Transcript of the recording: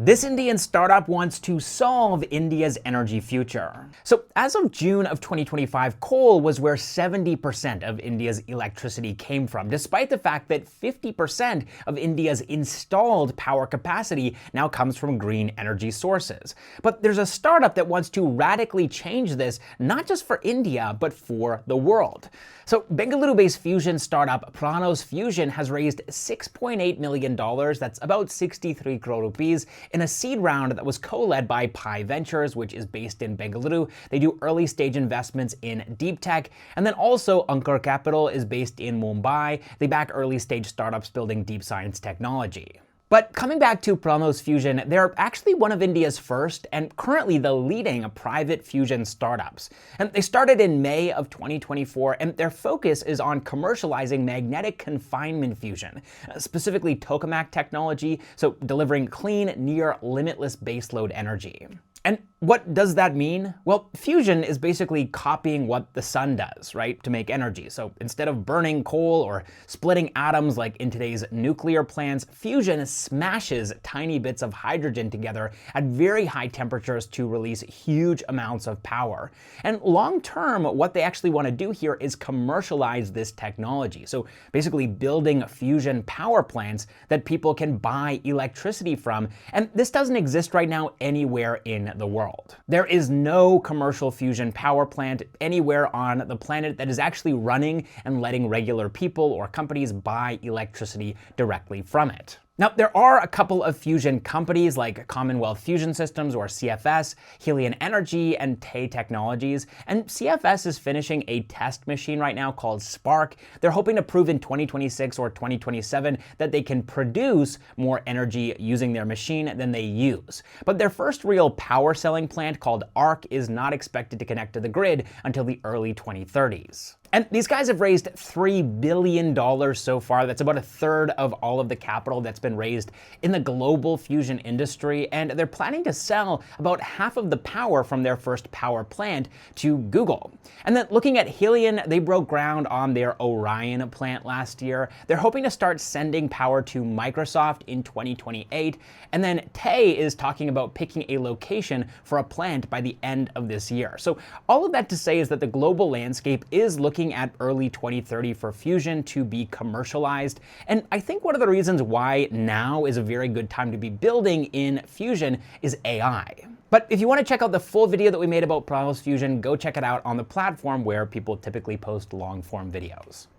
This Indian startup wants to solve India's energy future. So as of June of 2025, coal was where 70% of India's electricity came from, despite the fact that 50% of India's installed power capacity now comes from green energy sources. But there's a startup that wants to radically change this, not just for India, but for the world. So Bengaluru-based fusion startup Pranos Fusion has raised $6.8 million, that's about 63 crore rupees, in a seed round that was co-led by Pi Ventures, which is based in Bengaluru. They do early stage investments in deep tech, and then also Ankur Capital is based in Mumbai. They back early stage startups building deep science technology. But coming back to Pranos Fusion, they're actually one of India's first and currently the leading private fusion startups. And they started in May of 2024, and their focus is on commercializing magnetic confinement fusion, specifically tokamak technology, so delivering clean, near limitless baseload energy. And what does that mean? Well, fusion is basically copying what the sun does, right, to make energy. So instead of burning coal or splitting atoms like in today's nuclear plants, fusion smashes tiny bits of hydrogen together at very high temperatures to release huge amounts of power. And long term, what they actually want to do here is commercialize this technology. So basically building fusion power plants that people can buy electricity from. And this doesn't exist right now anywhere in the world. There is no commercial fusion power plant anywhere on the planet that is actually running and letting regular people or companies buy electricity directly from it. Now, there are a couple of fusion companies like Commonwealth Fusion Systems, or CFS, Helion Energy, and TAE Technologies, and CFS is finishing a test machine right now called Spark. They're hoping to prove in 2026 or 2027 that they can produce more energy using their machine than they use. But their first real power selling plant, called ARC, is not expected to connect to the grid until the early 2030s. And these guys have raised $3 billion so far. That's about a third of all of the capital that's been raised in the global fusion industry. And they're planning to sell about half of the power from their first power plant to Google. And then looking at Helion, they broke ground on their Orion plant last year. They're hoping to start sending power to Microsoft in 2028. And then TAE is talking about picking a location for a plant by the end of this year. So all of that to say is that the global landscape is looking at early 2030 for fusion to be commercialized. And I think one of the reasons why now is a very good time to be building in fusion is AI. But if you want to check out the full video that we made about Pranos Fusion, go check it out on the platform where people typically post long form videos.